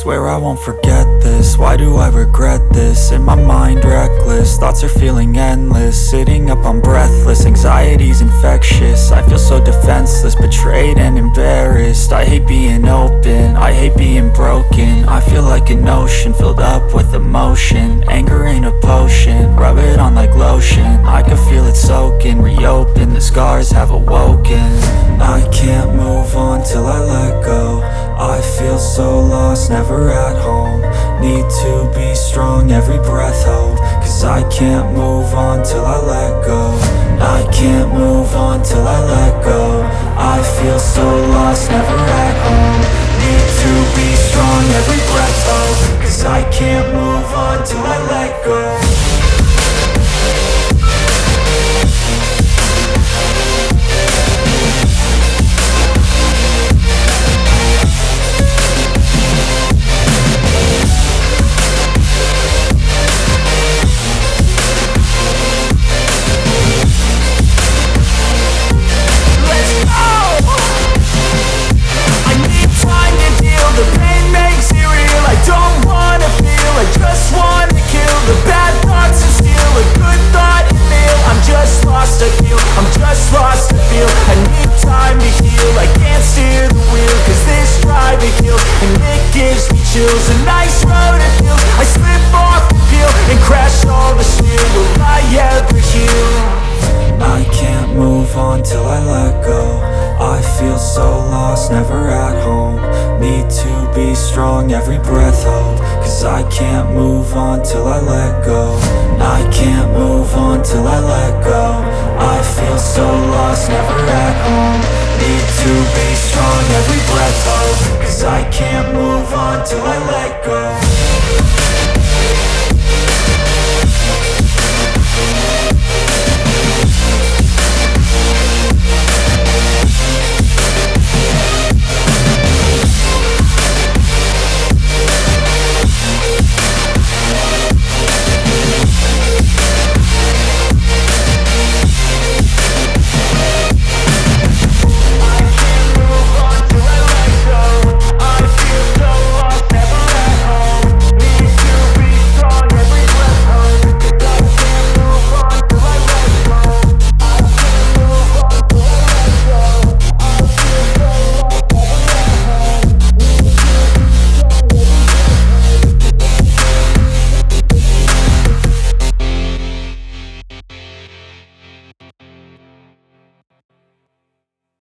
swear I won't forget this. Why do I regret this? In my mind reckless, thoughts are feeling endless. Sitting up I'm breathless, anxiety's infectious. I feel so defenseless, betrayed and embarrassed. I hate being open, I hate being broken. I feel like an ocean filled up with emotion. Anger ain't a potion, rub it on like lotion. I can feel it soaking, reopen, the scars have awoken. I can't move on till I let go. I feel so lost, never at home. Need to be strong, every breath hold. Cause I can't move on till I let go. I can't move on till I let go. I feel so lost, never at home. Need to be strong, every breath hold. Cause I can't move on till I let go. A nice road to feel. I slip off the peel and crash all the steel. Will I ever heal? I can't move on till I let go. I feel so lost, never at home. Need to be strong, every breath hold. Cause I can't move on till I let go. I can't move on till I let go. I feel so lost, never at home. Need to be strong, every breath hold. Cause I can't move on till I let go.